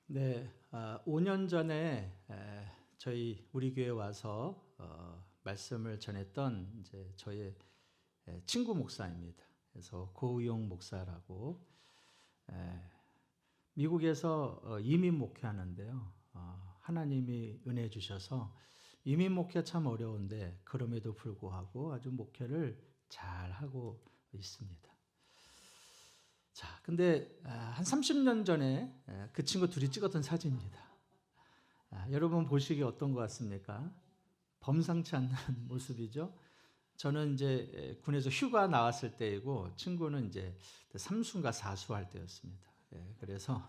네, 5년 전에 저희 우리 교회 와서 말씀을 전했던 이제 저의 친구 목사입니다. 그래서 고우용 목사라고 미국에서 이민 목회하는데요. 하나님이 은혜 주셔서 이민 목회 참 어려운데 그럼에도 불구하고 아주 목회를 잘 하고 있습니다. 자, 근데 한 30년 전에 그 친구 둘이 찍었던 사진입니다. 여러분 보시기에 어떤 것 같습니까? 범상치 않는 모습이죠. 저는 이제 군에서 휴가 나왔을 때이고 친구는 이제 삼수인가 사수 할 때였습니다. 그래서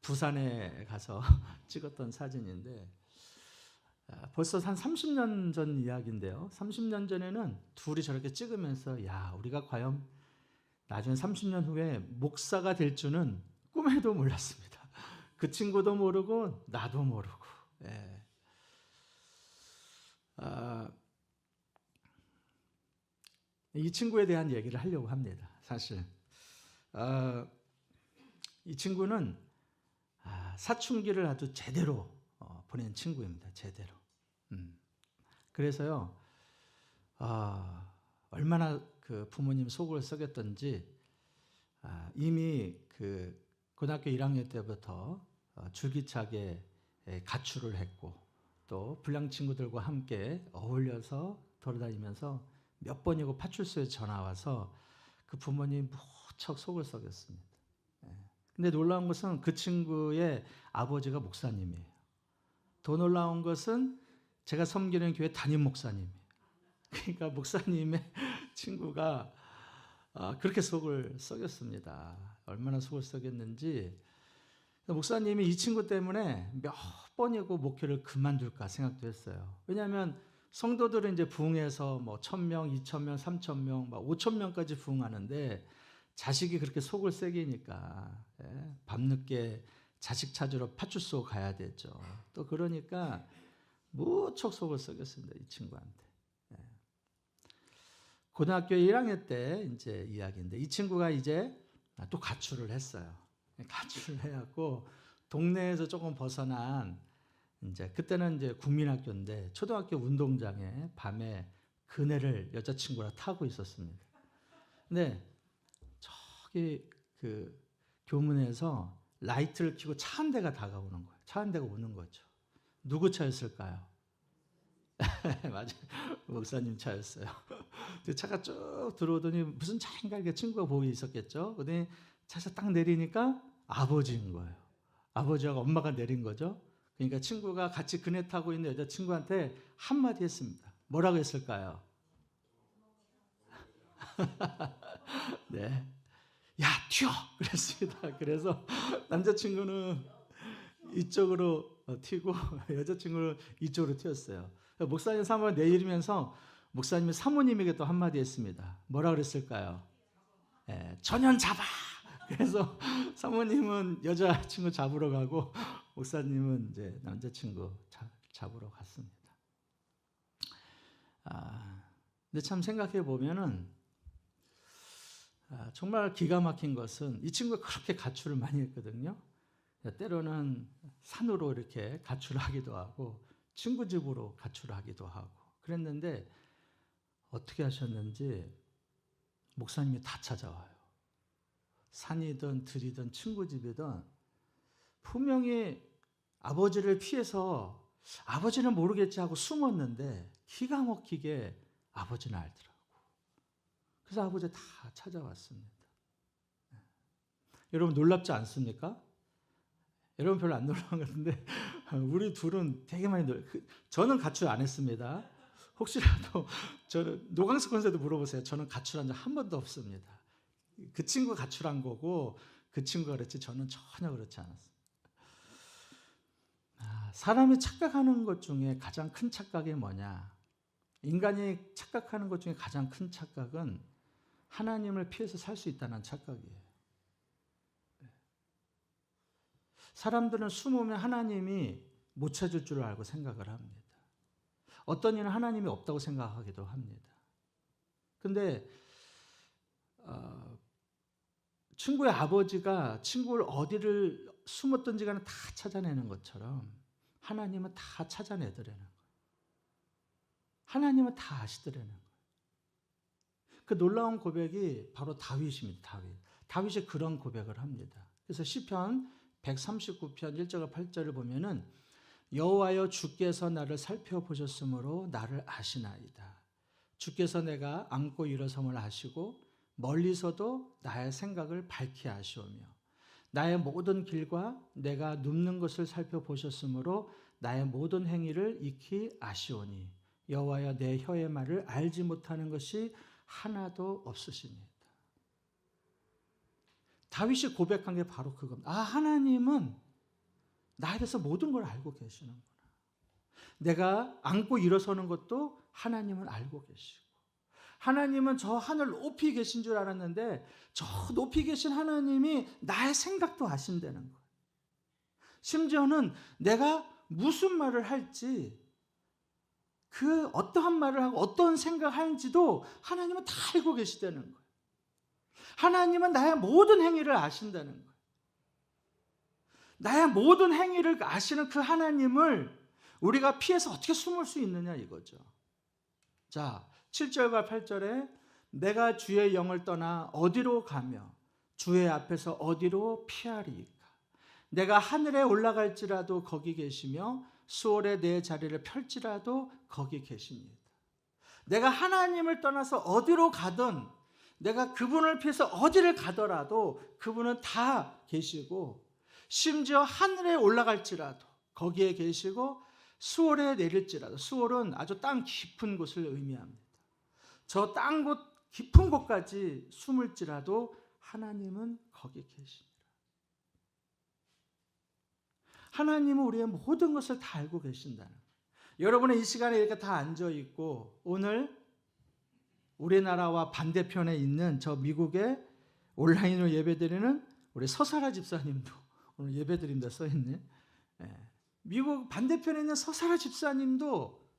부산에 가서 찍었던 사진인데 벌써 한 30년 전 이야기인데요. 30년 전에는 둘이 저렇게 찍으면서 야, 우리가 과연 나중에 30년 후에 목사가 될 줄은 꿈에도 몰랐습니다. 그 친구도 모르고 나도 모르고. 이 친구에 대한 얘기를 하려고 합니다. 사실 이 친구는 사춘기를 아주 제대로 보낸 친구입니다. 제대로. 그래서요 얼마나 그 부모님 속을 썩였던지 이미 그 고등학교 1학년 때부터 줄기차게 가출을 했고 또 불량 친구들과 함께 어울려서 돌아다니면서 몇 번이고 파출소에 전화 와서 그 부모님 무척 속을 썩였습니다. 근데 놀라운 것은 그 친구의 아버지가 목사님이에요. 더 놀라운 것은 제가 섬기는 교회 담임 목사님이에요. 그러니까 목사님의 친구가 그렇게 속을 썩였습니다. 얼마나 속을 썩였는지 목사님이 이 친구 때문에 몇 번이고 목회를 그만둘까 생각도 했어요. 왜냐하면 성도들은 이제 부흥해서 뭐 1,000명, 2,000명, 3,000명, 5,000명까지 부흥하는데 자식이 그렇게 속을 썩이니까 밤늦게 자식 찾으러 파출소 가야 되죠. 또 그러니까 무척 속을 썩였습니다. 이 친구한테. 고등학교 1학년 때 이제 이야기인데 이 친구가 이제 또 가출을 했어요. 가출을 해갖고 동네에서 조금 벗어난 이제 그때는 이제 국민학교인데 초등학교 운동장에 밤에 그네를 여자친구랑 타고 있었습니다. 근데 저기 그 교문에서 라이트를 켜고 차 한 대가 다가오는 거예요. 차 한 대가 오는 거죠. 누구 차였을까요? 맞아요. 목사님 차였어요. 차가 쭉 들어오더니 무슨 차인가 이렇게 친구가 보고 있었겠죠. 그러더니 차에서 딱 내리니까 아버지인 거예요. 아버지하고 엄마가 내린 거죠. 그러니까 친구가 같이 그네 타고 있는 여자친구한테 한마디 했습니다. 뭐라고 했을까요? 네. 야, 튀어! 그랬습니다. 그래서 남자친구는 이쪽으로 튀고 여자친구는 이쪽으로 튀었어요. 목사님 사모를 내리면서 목사님이 사모님에게 또 한마디 했습니다. 뭐라 그랬을까요? 전현 잡아! 그래서 사모님은 여자친구 잡으러 가고 목사님은 이제 남자친구 잡으러 갔습니다. 근데 참 생각해 보면은 정말 기가 막힌 것은 이 친구가 그렇게 가출을 많이 했거든요. 때로는 산으로 이렇게 가출하기도 하고 친구 집으로 가출하기도 하고 그랬는데 어떻게 하셨는지 목사님이 다 찾아와요. 산이든 들이든 친구 집이든 분명히 아버지를 피해서 아버지는 모르겠지 하고 숨었는데 기가 막히게 아버지는 알더라고. 그래서 아버지 다 찾아왔습니다. 여러분 놀랍지 않습니까? 여러분 별로 안 놀라운 것 같은데 우리 둘은 되게 많이 저는 가출 안 했습니다. 혹시라도 저는 노광수 권사도 물어보세요. 저는 가출한 적 한 번도 없습니다. 그 친구가 가출한 거고 그 친구가 그랬지 저는 전혀 그렇지 않았습니다. 사람이 착각하는 것 중에 가장 큰 착각이 뭐냐? 인간이 착각하는 것 중에 가장 큰 착각은 하나님을 피해서 살 수 있다는 착각이에요. 사람들은 숨으면 하나님이 못 찾을 줄 알고 생각을 합니다. 어떤 이는 하나님이 없다고 생각하기도 합니다. 근데 친구의 아버지가 친구를 어디를 숨었든지 간에 다 찾아내는 것처럼 하나님은 다 찾아내더라는 거예요. 하나님은 다 아시더라는 거예요. 그 놀라운 고백이 바로 다윗입니다. 다윗이 그런 고백을 합니다. 그래서 시편 139편 1절과 8절을 보면은 여호와여 주께서 나를 살펴보셨으므로 나를 아시나이다. 주께서 내가 앉고 일어섬을 아시고 멀리서도 나의 생각을 밝히 아시오며 나의 모든 길과 내가 눕는 것을 살펴보셨으므로 나의 모든 행위를 익히 아시오니 여호와여 내 혀의 말을 알지 못하는 것이 하나도 없으십니다. 다윗이 고백한 게 바로 그겁니다. 하나님은 나에 대해서 모든 걸 알고 계시는구나. 내가 앉고 일어서는 것도 하나님은 알고 계시고, 하나님은 저 하늘 높이 계신 줄 알았는데 저 높이 계신 하나님이 나의 생각도 아신다는 거예요. 심지어는 내가 무슨 말을 할지, 그 어떠한 말을 하고 어떤 생각을 하는지도 하나님은 다 알고 계시다는 거예요. 하나님은 나의 모든 행위를 아신다는 거예요. 나의 모든 행위를 아시는 그 하나님을 우리가 피해서 어떻게 숨을 수 있느냐 이거죠. 자, 7절과 8절에 내가 주의 영을 떠나 어디로 가며 주의 앞에서 어디로 피하리이까. 내가 하늘에 올라갈지라도 거기 계시며 수월에 내 자리를 펼지라도 거기 계십니다. 내가 하나님을 떠나서 어디로 가든, 내가 그분을 피해서 어디를 가더라도 그분은 다 계시고, 심지어 하늘에 올라갈지라도 거기에 계시고 수월에 내릴지라도, 수월은 아주 땅 깊은 곳을 의미합니다. 저 땅 곳 깊은 곳까지 숨을지라도 하나님은 거기 계십니다. 하나님은 우리의 모든 것을 다 알고 계신다는 거예요. 여러분은 이 시간에 이렇게 다 앉아 있고, 오늘 우리나라와 반대편에 있는 저 미국에 온라인으로 예배드리는 우리 서사라 집사님도 오늘 예배드린다 써있네. 미국 반대편에 있는 서사라 집사님도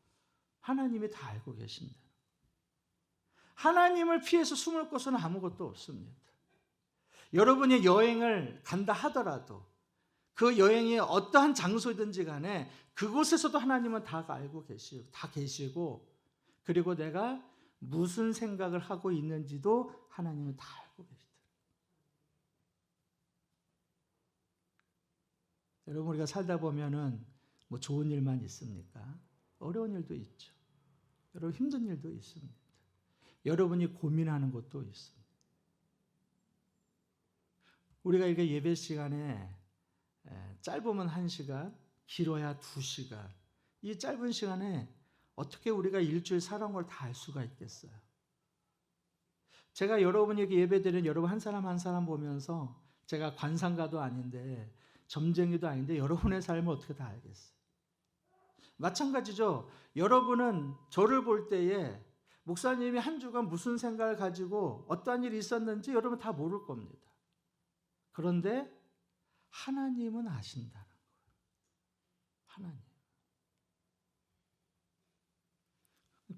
하나님이 다 알고 계신다. 하나님을 피해서 숨을 곳은 아무것도 없습니다. 여러분이 여행을 간다 하더라도 그 여행이 어떠한 장소든지 간에 그곳에서도 하나님은 다 알고 계시고, 그리고 내가 무슨 생각을 하고 있는지도 하나님은 다 알고 계시더라고요. 여러분, 우리가 살다 보면은 뭐 좋은 일만 있습니까? 어려운 일도 있죠. 여러분, 힘든 일도 있습니다. 여러분이 고민하는 것도 있습니다. 우리가 이렇게 예배 시간에 짧으면 1시간, 길어야 2시간, 이 짧은 시간에 어떻게 우리가 일주일 살아온 걸 다 알 수가 있겠어요? 제가 여러분에게 예배드리는 여러분 한 사람 한 사람 보면서, 제가 관상가도 아닌데 점쟁이도 아닌데 여러분의 삶을 어떻게 다 알겠어요? 마찬가지죠. 여러분은 저를 볼 때에 목사님이 한 주간 무슨 생각을 가지고 어떠한 일이 있었는지 여러분 다 모를 겁니다. 그런데 하나님은 아신다는 거예요. 하나님.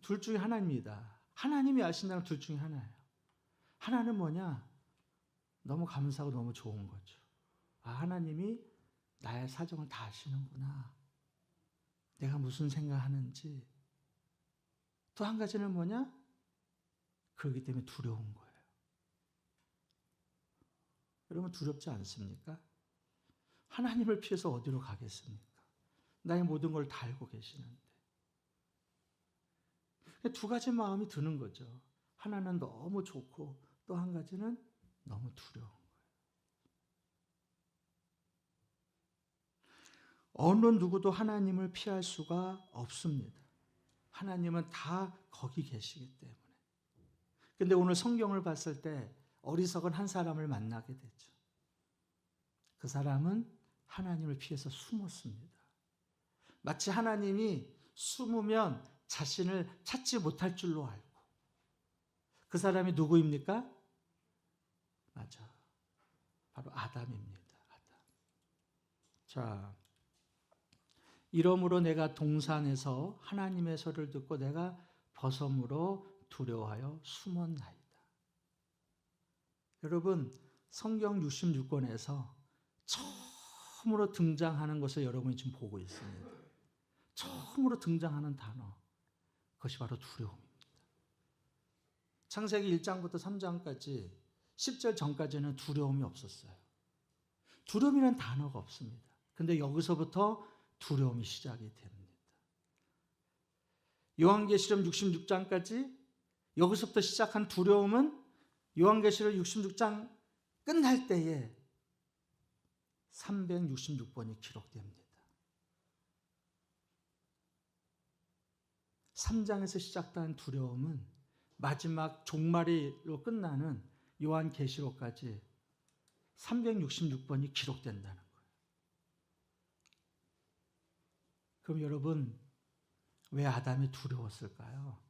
둘 중에 하나입니다. 하나님이 아신다는 둘 중에 하나예요. 하나는 뭐냐? 너무 감사하고 너무 좋은 거죠. 하나님이 나의 사정을 다 아시는구나. 내가 무슨 생각하는지. 또 한 가지는 뭐냐? 그렇기 때문에 두려운 거예요. 여러분, 두렵지 않습니까? 하나님을 피해서 어디로 가겠습니까? 나의 모든 걸 다 알고 계시는데. 두 가지 마음이 드는 거죠. 하나는 너무 좋고 또 한 가지는 너무 두려운 거예요. 어느 누구도 하나님을 피할 수가 없습니다. 하나님은 다 거기 계시기 때문에. 근데 오늘 성경을 봤을 때 어리석은 한 사람을 만나게 되죠. 그 사람은 하나님을 피해서 숨었습니다. 마치 하나님이 숨으면 자신을 찾지 못할 줄로 알고. 그 사람이 누구입니까? 맞아. 바로 아담입니다. 아담. 자, 이러므로 내가 동산에서 하나님의 소리를 듣고 내가 벗음으로 두려워하여 숨었나이다. 여러분, 성경 66권에서 처음으로 등장하는 것을 여러분이 지금 보고 있습니다. 처음으로 등장하는 단어, 그것이 바로 두려움입니다. 창세기 1장부터 3장까지 10절 전까지는 두려움이 없었어요. 두려움이라는 단어가 없습니다. 근데 여기서부터 두려움이 시작이 됩니다. 요한계시록 66장까지 여기서부터 시작한 두려움은 요한계시록 66장 끝날 때에 366번이 기록됩니다. 3장에서 시작된 두려움은 마지막 종말이로 끝나는 요한계시록까지 366번이 기록된다는 거예요. 그럼 여러분, 왜 아담이 두려웠을까요?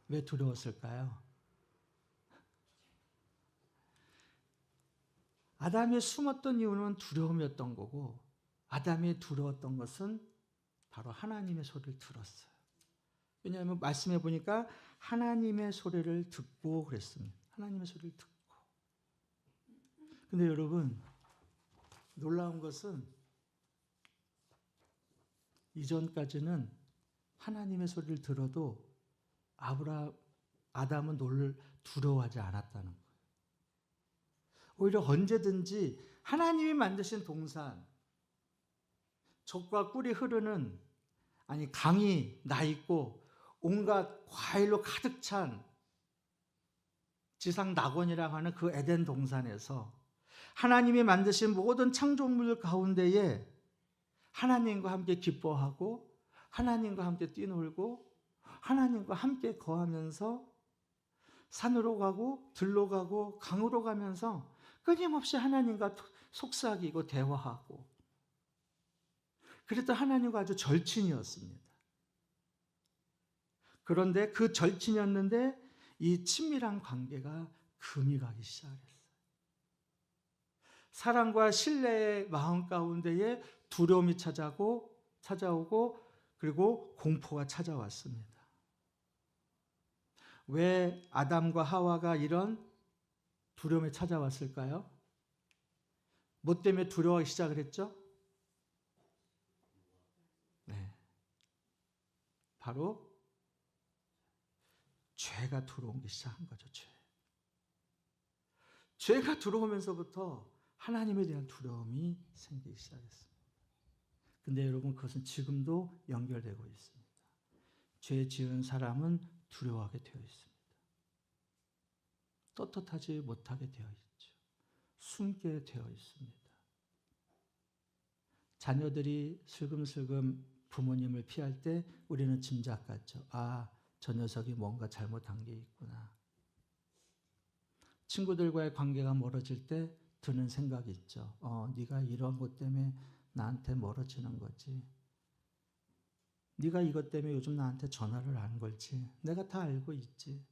왜 두려웠을까요? 아담이 숨었던 이유는 두려움이었던 거고, 아담이 두려웠던 것은 바로 하나님의 소리를 들었어요. 왜냐하면 말씀해 보니까 하나님의 소리를 듣고 그랬습니다. 하나님의 소리를 듣고. 근데 여러분, 놀라운 것은 이전까지는 하나님의 소리를 들어도 아담은 두려워하지 않았다는 거예요. 오히려 언제든지 하나님이 만드신 동산, 젖과 꿀이 흐르는, 강이 나 있고 온갖 과일로 가득 찬 지상 낙원이라고 하는 그 에덴 동산에서 하나님이 만드신 모든 창조물 가운데에 하나님과 함께 기뻐하고 하나님과 함께 뛰놀고 하나님과 함께 거하면서 산으로 가고 들로 가고 강으로 가면서 끊임없이 하나님과 속삭이고 대화하고 그랬던 하나님과 아주 절친이었습니다. 그런데 그 절친이었는데 이 친밀한 관계가 금이 가기 시작했어요. 사랑과 신뢰의 마음 가운데에 두려움이 찾아오고 그리고 공포가 찾아왔습니다. 왜 아담과 하와가 이런 두려움이 찾아왔을까요? 뭐 때문에 두려워하기 시작을 했죠? 네. 바로 죄가 들어오기 시작한 거죠. 죄가 들어오면서부터 하나님에 대한 두려움이 생기기 시작했습니다. 근데 여러분, 그것은 지금도 연결되고 있습니다. 죄 지은 사람은 두려워하게 되어 있습니다. 떳떳하지 못하게 되어 있죠. 숨게 되어 있습니다. 자녀들이 슬금슬금 부모님을 피할 때 우리는 짐작하죠. 저 녀석이 뭔가 잘못한 게 있구나. 친구들과의 관계가 멀어질 때 드는 생각이 있죠. 네가 이런 것 때문에 나한테 멀어지는 거지. 네가 이것 때문에 요즘 나한테 전화를 안 걸지. 내가 다 알고 있지.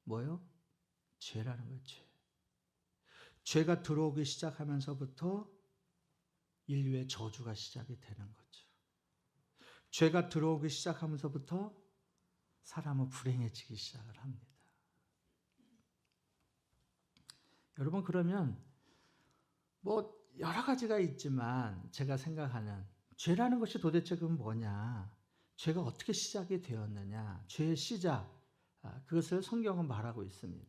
뭐요? 죄라는 거예요. 죄가 들어오기 시작하면서부터 인류의 저주가 시작이 되는 거죠. 죄가 들어오기 시작하면서부터 사람은 불행해지기 시작을 합니다. 여러분, 그러면 여러 가지가 있지만 제가 생각하는 죄라는 것이 도대체 그건 뭐냐? 죄가 어떻게 시작이 되었느냐? 죄의 시작, 그것을 성경은 말하고 있습니다.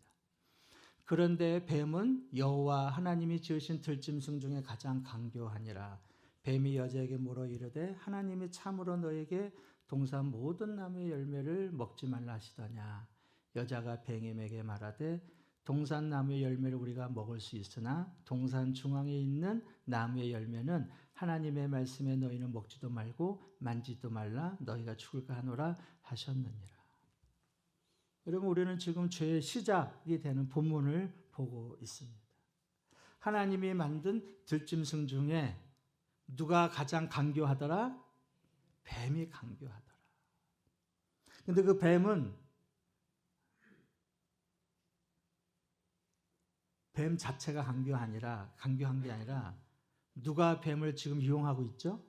그런데 뱀은 여호와 하나님이 지으신 들짐승 중에 가장 강교하니라. 뱀이 여자에게 물어 이르되 하나님이 참으로 너에게 동산 모든 나무의 열매를 먹지 말라 하시더냐. 여자가 뱀에게 말하되 동산 나무의 열매를 우리가 먹을 수 있으나 동산 중앙에 있는 나무의 열매는 하나님의 말씀에 너희는 먹지도 말고 만지도 말라 너희가 죽을까 하노라 하셨느니라. 여러분, 우리는 지금 죄의 시작이 되는 본문을 보고 있습니다. 하나님이 만든 들짐승 중에 누가 가장 강교하더라? 뱀이 강교하더라. 근데 그 뱀은 뱀 자체가 강교한 게 아니라 누가 뱀을 지금 이용하고 있죠?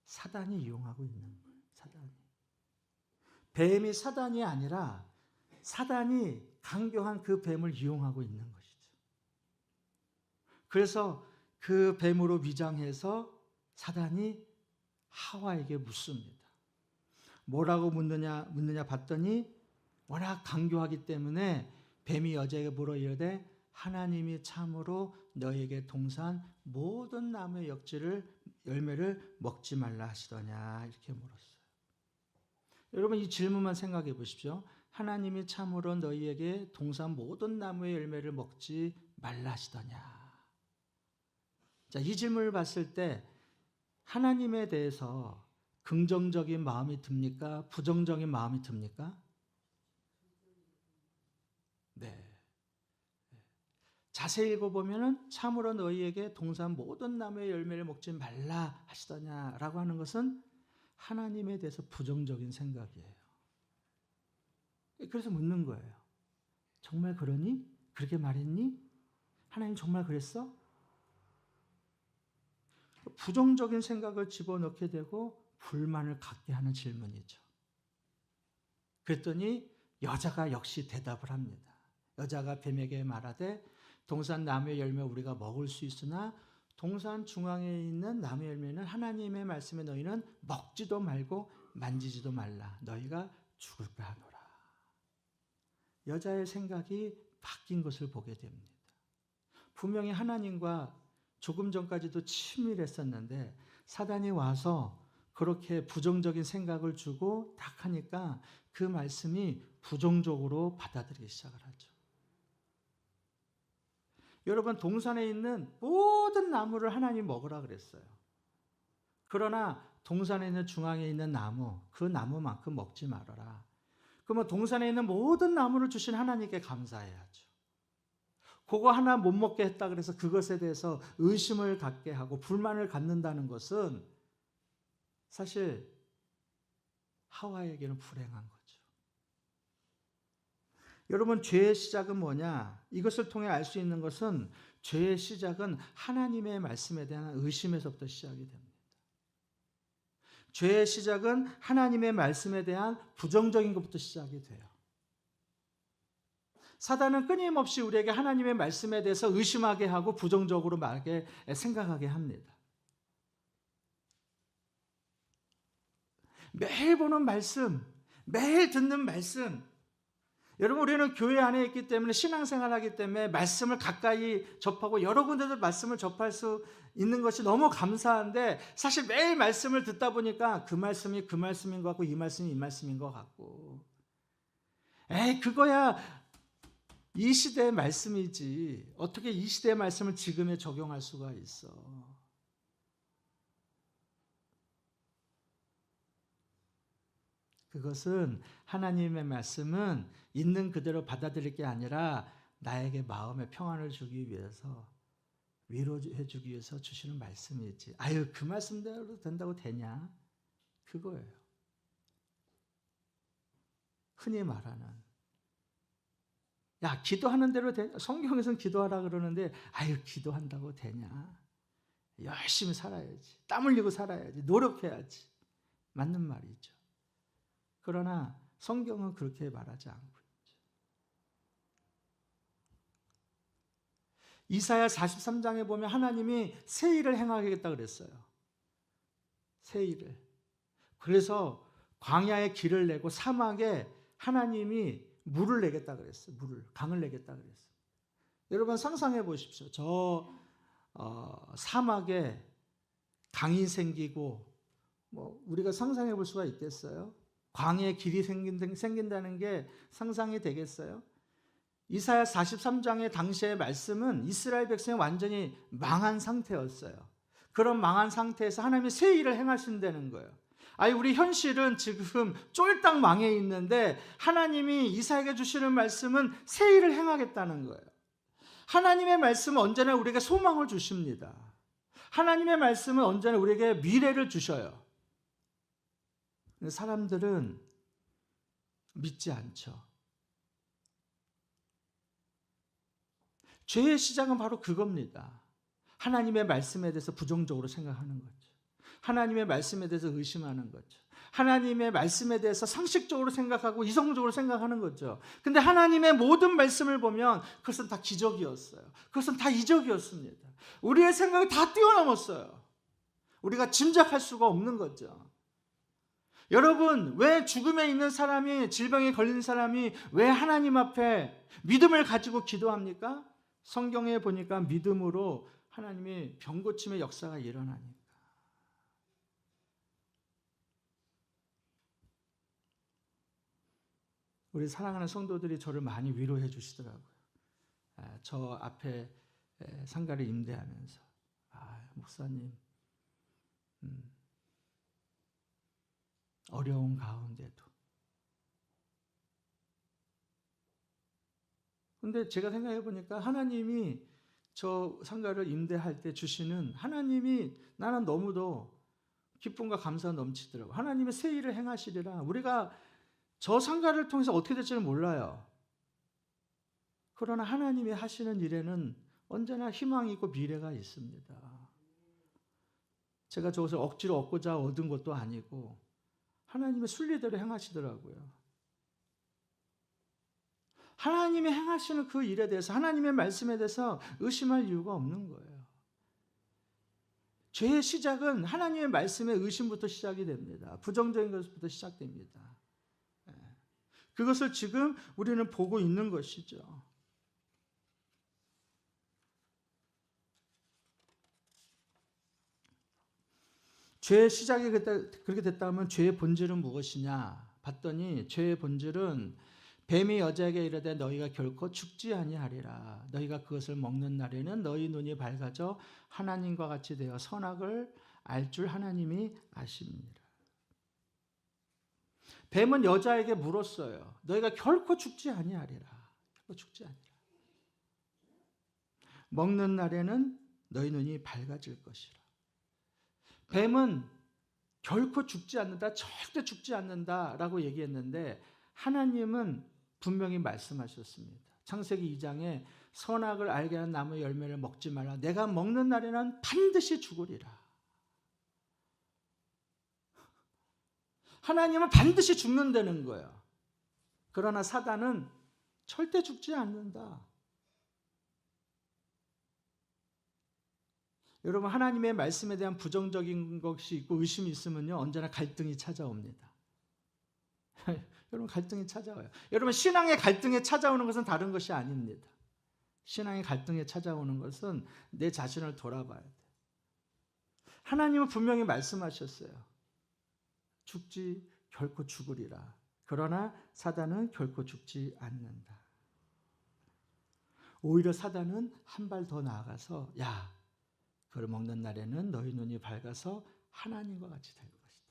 사단이 이용하고 있는 거예요. 사단이. 뱀이 사단이 아니라 사단이 강교한 그 뱀을 이용하고 있는 것이죠. 그래서 그 뱀으로 위장해서 사단이 하와에게 묻습니다. 뭐라고 묻느냐 봤더니 워낙 강교하기 때문에 뱀이 여자에게 물어 이르되 하나님이 참으로 너에게 동산 모든 나무의 열매를 먹지 말라 하시더냐 이렇게 물었어요. 여러분 이 질문만 생각해 보십시오. 하나님이 참으로 너희에게 동산 모든 나무의 열매를 먹지 말라 하시더냐. 자, 이 질문을 봤을 때 하나님에 대해서 긍정적인 마음이 듭니까? 부정적인 마음이 듭니까? 네. 자세히 읽어보면 참으로 너희에게 동산 모든 나무의 열매를 먹지 말라 하시더냐라고 하는 것은 하나님에 대해서 부정적인 생각이에요. 그래서 묻는 거예요. 정말 그러니? 그렇게 말했니? 하나님 정말 그랬어? 부정적인 생각을 집어넣게 되고 불만을 갖게 하는 질문이죠. 그랬더니 여자가 역시 대답을 합니다. 여자가 뱀에게 말하되 동산 나무의 열매 우리가 먹을 수 있으나 동산 중앙에 있는 나무의 열매는 하나님의 말씀에 너희는 먹지도 말고 만지지도 말라. 너희가 죽을까 하노라. 여자의 생각이 바뀐 것을 보게 됩니다. 분명히 하나님과 조금 전까지도 친밀했었는데 사단이 와서 그렇게 부정적인 생각을 주고 딱 하니까 그 말씀이 부정적으로 받아들이기 시작을 하죠. 여러분 동산에 있는 모든 나무를 하나님 먹으라 그랬어요. 그러나 동산에 있는 중앙에 있는 나무, 그 나무만큼 먹지 말아라. 그러면 동산에 있는 모든 나무를 주신 하나님께 감사해야죠. 그거 하나 못 먹게 했다 그래서 그것에 대해서 의심을 갖게 하고 불만을 갖는다는 것은 사실 하와에게는 불행한 거죠. 여러분 죄의 시작은 뭐냐? 이것을 통해 알 수 있는 것은 죄의 시작은 하나님의 말씀에 대한 의심에서부터 시작이 됩니다. 죄의 시작은 하나님의 말씀에 대한 부정적인 것부터 시작이 돼요. 사단은 끊임없이 우리에게 하나님의 말씀에 대해서 의심하게 하고 부정적으로 말하게 생각하게 합니다. 매일 보는 말씀, 매일 듣는 말씀. 여러분 우리는 교회 안에 있기 때문에 신앙생활하기 때문에 말씀을 가까이 접하고 여러 군데서 말씀을 접할 수 있는 것이 너무 감사한데 사실 매일 말씀을 듣다 보니까 그 말씀이 그 말씀인 것 같고 이 말씀이 이 말씀인 것 같고 그거야 이 시대의 말씀이지 어떻게 이 시대의 말씀을 지금에 적용할 수가 있어. 그것은 하나님의 말씀은 있는 그대로 받아들일 게 아니라 나에게 마음의 평안을 주기 위해서 위로해 주기 위해서 주시는 말씀이지. 아유 그 말씀대로 된다고 되냐? 그거예요. 흔히 말하는 야 기도하는 대로 성경에서는 기도하라 그러는데 아유 기도한다고 되냐? 열심히 살아야지. 땀 흘리고 살아야지. 노력해야지. 맞는 말이죠. 그러나 성경은 그렇게 말하지 않고 있죠. 이사야 43장에 보면 하나님이 새 일을 행하겠다 그랬어요. 새 일을. 그래서 광야에 길을 내고 사막에 하나님이 물을 내겠다 그랬어요. 강을 내겠다 그랬어요. 여러분 상상해 보십시오. 저 사막에 강이 생기고 우리가 상상해 볼 수가 있겠어요? 광야에 길이 생긴다는 게 상상이 되겠어요? 이사야 43장의 당시의 말씀은 이스라엘 백성이 완전히 망한 상태였어요. 그런 망한 상태에서 하나님이 새 일을 행하신다는 거예요. 우리 현실은 지금 쫄딱 망해 있는데 하나님이 이사야에게 주시는 말씀은 새 일을 행하겠다는 거예요. 하나님의 말씀은 언제나 우리에게 소망을 주십니다. 하나님의 말씀은 언제나 우리에게 미래를 주셔요. 사람들은 믿지 않죠. 죄의 시작은 바로 그겁니다. 하나님의 말씀에 대해서 부정적으로 생각하는 거죠. 하나님의 말씀에 대해서 의심하는 거죠. 하나님의 말씀에 대해서 상식적으로 생각하고 이성적으로 생각하는 거죠. 근데 하나님의 모든 말씀을 보면 그것은 다 기적이었어요. 그것은 다 이적이었습니다. 우리의 생각이 다 뛰어넘었어요. 우리가 짐작할 수가 없는 거죠. 여러분, 왜 죽음에 있는 사람이, 질병에 걸린 사람이 왜 하나님 앞에 믿음을 가지고 기도합니까? 성경에 보니까 믿음으로 하나님이 병 고침의 역사가 일어나니까. 우리 사랑하는 성도들이 저를 많이 위로해 주시더라고요. 저 앞에 상가를 임대하면서, 목사님, 어려운 가운데도. 근데 제가 생각해 보니까 하나님이 저 상가를 임대할 때 주시는 하나님이 나는 너무도 기쁨과 감사 넘치더라고요. 하나님의 새 일을 행하시리라. 우리가 저 상가를 통해서 어떻게 될지는 몰라요. 그러나 하나님이 하시는 일에는 언제나 희망이 있고 미래가 있습니다. 제가 저것을 억지로 얻고자 얻은 것도 아니고 하나님의 순리대로 행하시더라고요. 하나님이 행하시는 그 일에 대해서, 하나님의 말씀에 대해서 의심할 이유가 없는 거예요. 죄의 시작은 하나님의 말씀의 의심부터 시작이 됩니다. 부정적인 것부터 시작됩니다. 그것을 지금 우리는 보고 있는 것이죠. 죄의 시작이 그렇게 됐다면 죄의 본질은 무엇이냐 봤더니, 죄의 본질은 뱀이 여자에게 이르되 너희가 결코 죽지 아니하리라. 너희가 그것을 먹는 날에는 너희 눈이 밝아져 하나님과 같이 되어 선악을 알 줄 하나님이 아십니다. 뱀은 여자에게 물었어요. 너희가 결코 죽지 아니하리라. 결코 죽지 아니하리라. 먹는 날에는 너희 눈이 밝아질 것이라. 뱀은 결코 죽지 않는다, 절대 죽지 않는다라고 얘기했는데 하나님은 분명히 말씀하셨습니다. 창세기 2장에 선악을 알게 하는 나무 열매를 먹지 말라. 내가 먹는 날에는 반드시 죽으리라. 하나님은 반드시 죽는다는 거예요. 그러나 사단은 절대 죽지 않는다. 여러분, 하나님의 말씀에 대한 부정적인 것이 있고 의심이 있으면요, 언제나 갈등이 찾아옵니다. 여러분, 갈등이 찾아와요. 여러분, 신앙의 갈등에 찾아오는 것은 다른 것이 아닙니다. 신앙의 갈등에 찾아오는 것은 내 자신을 돌아봐야 돼요. 하나님은 분명히 말씀하셨어요. 죽지 결코 죽으리라. 그러나 사단은 결코 죽지 않는다. 오히려 사단은 한 발 더 나아가서, 야, 그걸 먹는 날에는 너희 눈이 밝아서 하나님과 같이 될 것이다.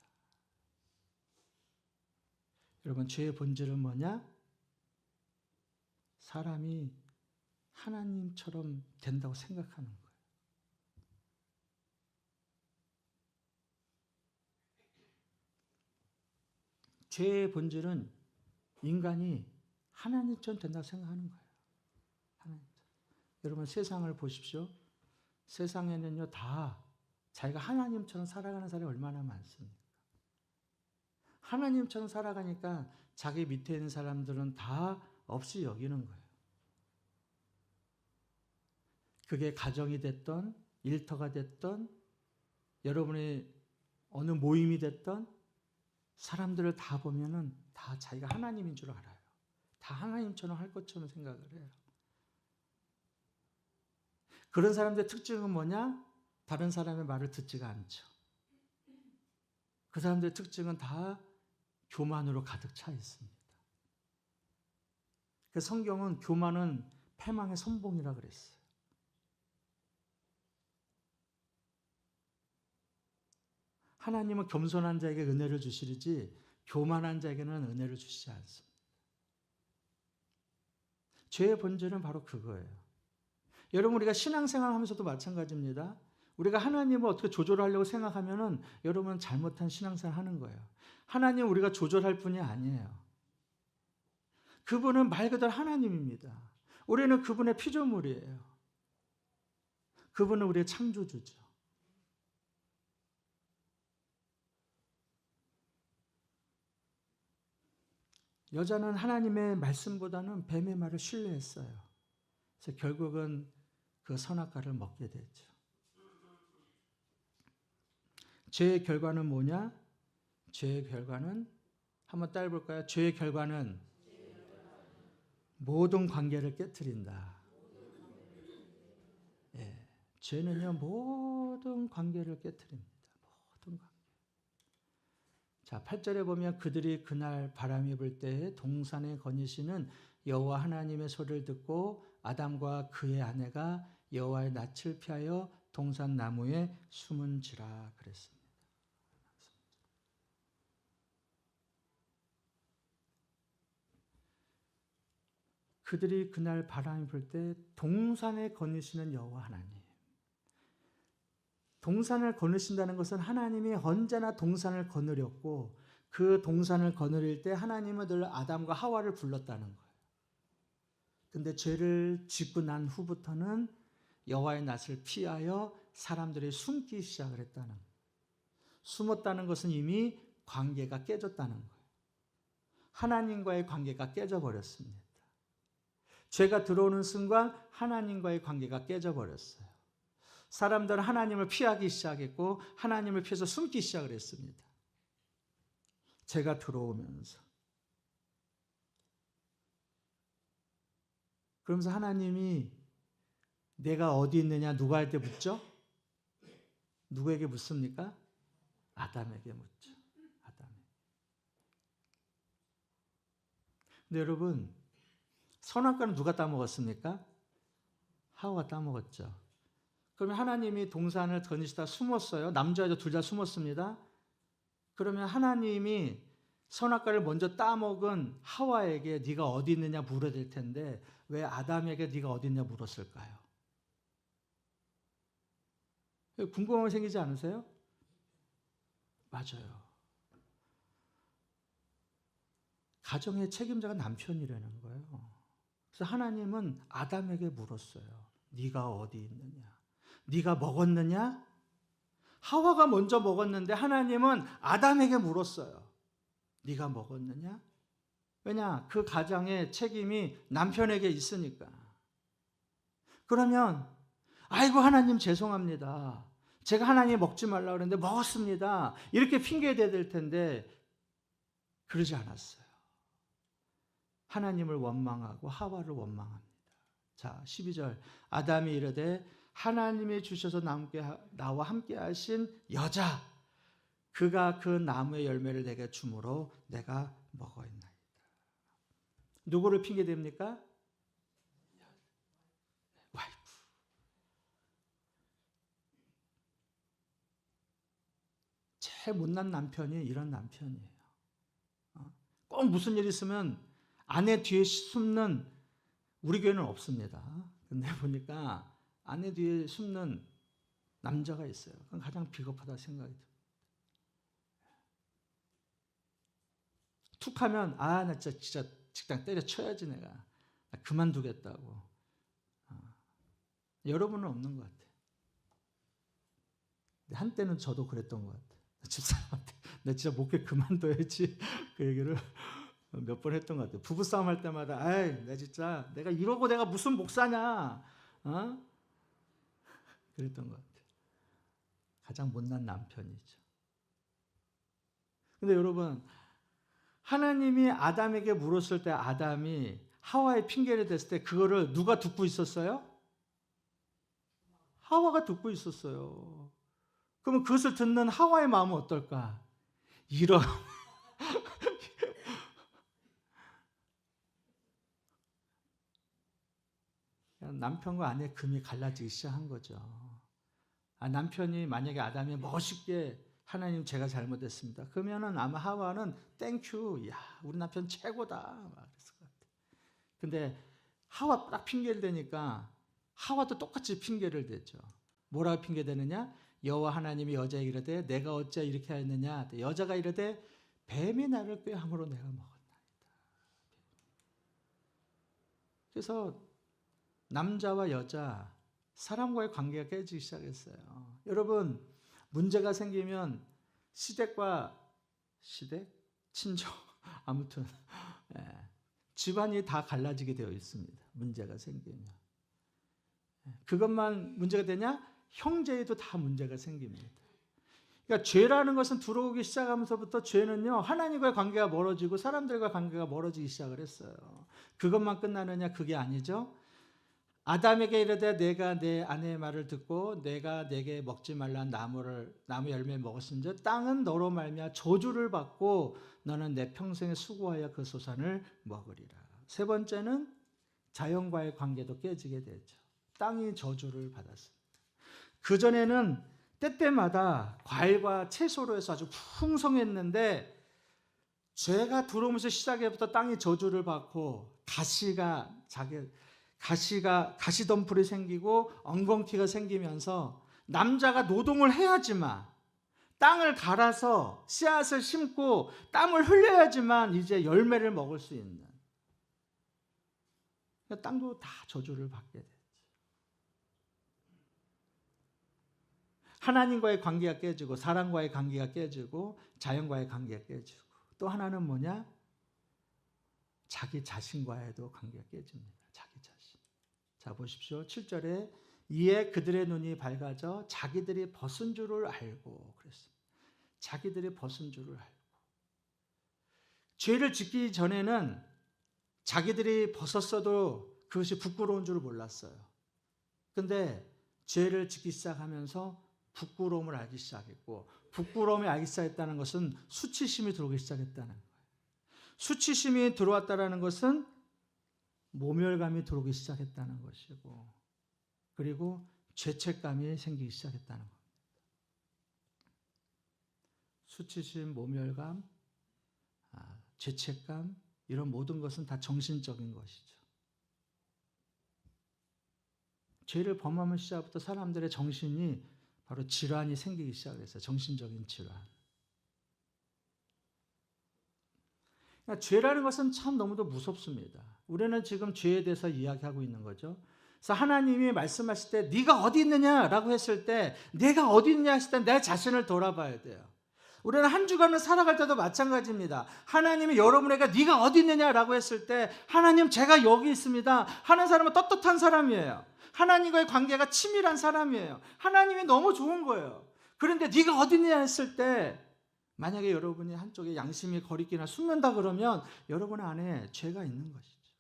여러분, 죄의 본질은 뭐냐? 사람이 하나님처럼 된다고 생각하는 거예요. 죄의 본질은 인간이 하나님처럼 된다고 생각하는 거예요. 하나님처럼. 여러분, 세상을 보십시오. 세상에는요, 다 자기가 하나님처럼 살아가는 사람이 얼마나 많습니까? 하나님처럼 살아가니까 자기 밑에 있는 사람들은 다 없이 여기는 거예요. 그게 가정이 됐던, 일터가 됐던, 여러분의 어느 모임이 됐던, 사람들을 다 보면은 다 자기가 하나님인 줄 알아요. 다 하나님처럼 할 것처럼 생각을 해요. 그런 사람들의 특징은 뭐냐? 다른 사람의 말을 듣지가 않죠. 그 사람들의 특징은 다 교만으로 가득 차 있습니다. 그래서 성경은 교만은 패망의 선봉이라 그랬어요. 하나님은 겸손한 자에게 은혜를 주시지 교만한 자에게는 은혜를 주시지 않습니다. 죄의 본질은 바로 그거예요. 여러분, 우리가 신앙생활 하면서도 마찬가지입니다. 우리가 하나님을 어떻게 조절하려고 생각하면은 여러분은 잘못한 신앙생활 하는 거예요. 하나님 우리가 조절할 분이 아니에요. 그분은 말 그대로 하나님입니다. 우리는 그분의 피조물이에요. 그분은 우리의 창조주죠. 여자는 하나님의 말씀보다는 뱀의 말을 신뢰했어요. 그래서 결국은 그 선악과를 먹게 됐죠. 죄의 결과는 뭐냐? 죄의 결과는 한번 따라 볼까요? 죄의 결과는 모든 관계를 깨트린다. 예, 죄는요 모든 관계를 깨트립니다. 모든 관계. 자, 8절에 보면 그들이 그날 바람이 불 때에 동산에 거니시는 여호와 하나님의 소리를 듣고 아담과 그의 아내가 여호와의 낯을 피하여 동산 나무에 숨은지라 그랬습니다. 그들이 그날 바람이 불 때 동산에 거니시는 여호와 하나님. 동산을 거느신다는 것은 하나님이 언제나 동산을 거느렸고 그 동산을 거느릴 때 하나님은 늘 아담과 하와를 불렀다는 거예요. 근데 죄를 짓고 난 후부터는 여호와의 낯을 피하여 사람들이 숨기 시작을 했다는 거예요. 숨었다는 것은 이미 관계가 깨졌다는 거예요. 하나님과의 관계가 깨져버렸습니다. 죄가 들어오는 순간 하나님과의 관계가 깨져버렸어요. 사람들은 하나님을 피하기 시작했고 하나님을 피해서 숨기 시작을 했습니다. 죄가 들어오면서. 그러면서 하나님이 내가 어디 있느냐 누구한테 묻죠? 누구에게 묻습니까? 아담에게 묻죠. 아담에게. 근데 여러분 선악과는 누가 따먹었습니까? 하와가 따먹었죠. 그러면 하나님이 동산을 거니시다 숨었어요. 남자 여자 둘 다 숨었습니다. 그러면 하나님이 선악과를 먼저 따먹은 하와에게 네가 어디 있느냐 물어야 될 텐데 왜 아담에게 네가 어디 있냐 물었을까요? 궁금함이 생기지 않으세요? 맞아요. 가정의 책임자가 남편이라는 거예요. 그래서 하나님은 아담에게 물었어요. 네가 어디 있느냐? 네가 먹었느냐? 하와가 먼저 먹었는데 하나님은 아담에게 물었어요. 네가 먹었느냐? 왜냐? 그 가정의 책임이 남편에게 있으니까. 그러면 아이고 하나님 죄송합니다. 제가 하나님 먹지 말라고 그랬는데 먹었습니다. 이렇게 핑계대야 될 텐데 그러지 않았어요. 하나님을 원망하고 하와를 원망합니다. 자, 12절. 아담이 이르되 하나님이 주셔서 나와 함께 하신 여자 그가 그 나무의 열매를 내게 주므로 내가 먹어있나이다. 누구를 핑계댑니까? 와이프. 제일 못난 남편이 이런 남편이에요. 꼭 무슨 일 있으면 아내 뒤에 숨는 우리 교회는 없습니다. 근데 보니까 아내 뒤에 숨는 남자가 있어요. 그건 가장 비겁하다 생각이 듭니다. 툭 하면 나 진짜 직장 때려쳐야지 내가. 나 그만두겠다고. 여러분은 없는 것 같아요. 한때는 저도 그랬던 것 같아요. 집사람한테 나 진짜 목회 그만둬야지 그 얘기를 몇 번 했던 것 같아요. 부부싸움 할 때마다 나 진짜 내가 이러고 내가 무슨 목사냐 그랬던 것 같아요. 가장 못난 남편이죠. 근데 여러분 하나님이 아담에게 물었을 때 아담이 하와의 핑계를 댔을 때 그거를 누가 듣고 있었어요? 하와가 듣고 있었어요. 그러면 그것을 듣는 하와의 마음은 어떨까? 이런 남편과 아내의 금이 갈라지기 시작한 거죠. 남편이 만약에 아담이 멋있게 하나님 제가 잘못했습니다. 그러면은 아마 하와는 땡큐, 야 우리 남편 최고다 막 그랬을 것 같아요. 근데 하와 딱 핑계를 대니까 하와도 똑같이 핑계를 대죠. 뭐라고 핑계 대느냐? 여호와 하나님이 여자에게 이르되 내가 어찌 이렇게 하였느냐? 여자가 이르되 뱀이 나를 꾀함으로 내가 먹었나이다. 그래서 남자와 여자 사람과의 관계가 깨지기 시작했어요. 여러분 문제가 생기면 시댁 친정 아무튼 예, 집안이 다 갈라지게 되어 있습니다. 문제가 생기면. 그것만 문제가 되냐? 형제에도 다 문제가 생깁니다. 그러니까 죄라는 것은 들어오기 시작하면서부터 죄는요, 하나님과의 관계가 멀어지고 사람들과 관계가 멀어지기 시작을 했어요. 그것만 끝나느냐? 그게 아니죠. 아담에게 이르되 내가 내 아내의 말을 듣고 내가 내게 먹지 말란 나무 열매 먹었은즉 땅은 너로 말미암아 저주를 받고 너는 내 평생에 수고하여 그 소산을 먹으리라. 세 번째는 자연과의 관계도 깨지게 되죠. 땅이 저주를 받았습니다. 그전에는 때때마다 과일과 채소로 해서 아주 풍성했는데 죄가 들어오면서 시작해부터 땅이 저주를 받고 가시덤불이 생기고 엉겅퀴가 생기면서 남자가 노동을 해야지만 땅을 갈아서 씨앗을 심고 땀을 흘려야지만 이제 열매를 먹을 수 있는, 그러니까 땅도 다 저주를 받게 됐죠. 하나님과의 관계가 깨지고 사람과의 관계가 깨지고 자연과의 관계가 깨지고 또 하나는 뭐냐? 자기 자신과의도 관계가 깨집니다. 자기 자신. 자 보십시오. 7절에 이에 그들의 눈이 밝아져 자기들이 벗은 줄을 알고 그랬습니다. 자기들이 벗은 줄을 알고. 죄를 짓기 전에는 자기들이 벗었어도 그것이 부끄러운 줄을 몰랐어요. 근데 죄를 짓기 시작하면서 부끄러움을 알기 시작했고, 부끄러움을 알기 시작했다는 것은 수치심이 들어오기 시작했다는 거예요. 수치심이 들어왔다는 것은 모멸감이 들어오기 시작했다는 것이고, 그리고 죄책감이 생기기 시작했다는 겁니다. 수치심, 모멸감, 죄책감, 이런 모든 것은 다 정신적인 것이죠. 죄를 범하면 시작부터 사람들의 정신이 바로 질환이 생기기 시작했어요. 정신적인 질환. 그러니까 죄라는 것은 참 너무도 무섭습니다. 우리는 지금 죄에 대해서 이야기하고 있는 거죠. 그래서 하나님이 말씀하실 때 네가 어디 있느냐라고 했을 때, 내가 어디 있냐 했을 때 내 자신을 돌아봐야 돼요. 우리는 한 주간을 살아갈 때도 마찬가지입니다. 하나님이 여러분에게 네가 어디 있느냐라고 했을 때, 하나님 제가 여기 있습니다 하는 사람은 떳떳한 사람이에요. 하나님과의 관계가 치밀한 사람이에요. 하나님이 너무 좋은 거예요. 그런데 네가 어디 있느냐 했을 때, 만약에 여러분이 한쪽에 양심이 거리끼나 숨는다 그러면 여러분 안에 죄가 있는 것이죠.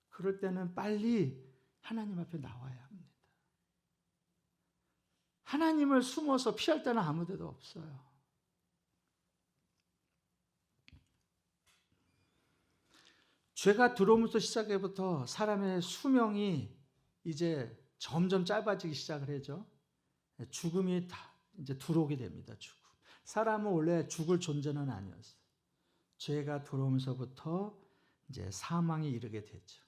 그럴 때는 빨리 하나님 앞에 나와야 합니다. 하나님을 숨어서 피할 때는 아무 데도 없어요. 죄가 들어오면서 시작해부터 사람의 수명이 이제 점점 짧아지기 시작을 하죠. 죽음이 다 이제 들어오게 됩니다. 죽음. 사람은 원래 죽을 존재는 아니었어요. 죄가 들어오면서부터 이제 사망에 이르게 되죠.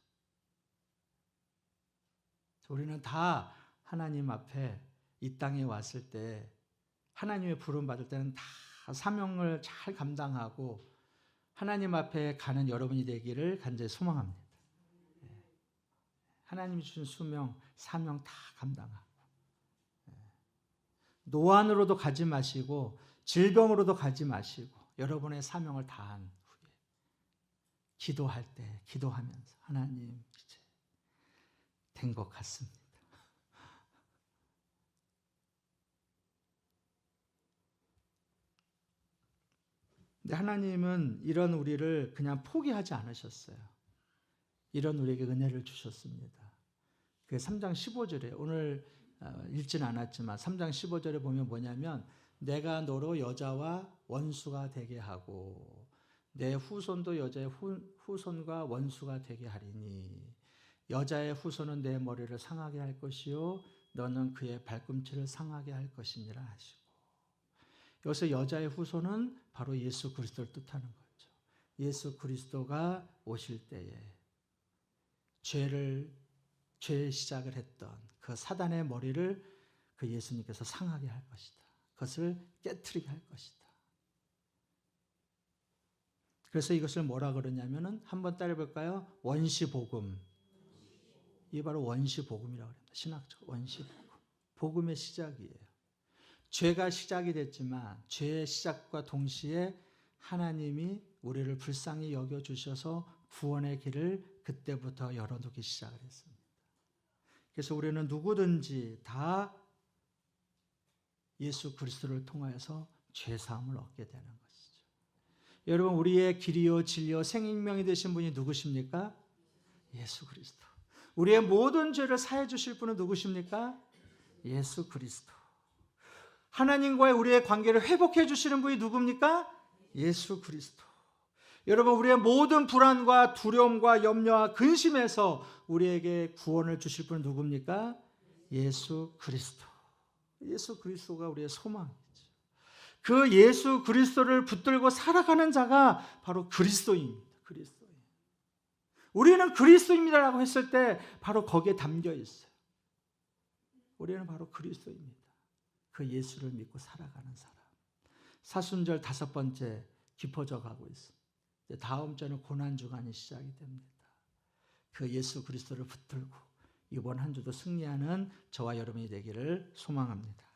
우리는 다 하나님 앞에 이 땅에 왔을 때, 하나님의 부름 받을 때는 다 사명을 잘 감당하고 하나님 앞에 가는 여러분이 되기를 간절히 소망합니다. 하나님이 주신 수명, 사명 다 감당하고, 노안으로도 가지 마시고 질병으로도 가지 마시고 여러분의 사명을 다한 후에 기도할 때 기도하면서, 하나님 이제 된 것 같습니다. 근데 하나님은 이런 우리를 그냥 포기하지 않으셨어요. 이런 우리에게 은혜를 주셨습니다. 그게 3장 15절에 오늘 읽지는 않았지만 3장 15절에 보면 뭐냐면, 내가 너로 여자와 원수가 되게 하고 내 후손도 여자의 후손과 원수가 되게 하리니 여자의 후손은 내 머리를 상하게 할 것이요 너는 그의 발꿈치를 상하게 할 것이니라 하시고, 여기서 여자의 후손은 바로 예수 그리스도를 뜻하는 거죠. 예수 그리스도가 오실 때에 죄의 시작을 했던 그 사단의 머리를 그 예수님께서 상하게 할 것이다. 그것을 깨트리게 할 것이다. 그래서 이것을 뭐라 그러냐면은 한번 따라해볼까요? 원시복음. 이게 바로 원시복음이라고 합니다. 신학적 원시복음. 복음의 시작이에요. 죄가 시작이 됐지만 죄의 시작과 동시에 하나님이 우리를 불쌍히 여겨주셔서 구원의 길을 그때부터 열어두기 시작을 했습니다. 그래서 우리는 누구든지 다 예수 그리스도를 통하여서 죄사함을 얻게 되는 것이죠. 여러분, 우리의 길이요 진리요 생명이 되신 분이 누구십니까? 예수 그리스도. 우리의 모든 죄를 사해 주실 분은 누구십니까? 예수 그리스도. 하나님과의 우리의 관계를 회복해 주시는 분이 누굽니까? 예수 그리스도. 여러분, 우리의 모든 불안과 두려움과 염려와 근심에서 우리에게 구원을 주실 분은 누굽니까? 예수 그리스도. 예수 그리스도가 우리의 소망이죠. 그 예수 그리스도를 붙들고 살아가는 자가 바로 그리스도인입니다. 그리스도인. 우리는 그리스도입니다라고 했을 때 바로 거기에 담겨 있어요. 우리는 바로 그리스도입니다. 그 예수를 믿고 살아가는 사람. 사순절 5번째 깊어져 가고 있습니다. 다음 주는 고난주간이 시작이 됩니다. 그 예수 그리스도를 붙들고 이번 한 주도 승리하는 저와 여러분이 되기를 소망합니다.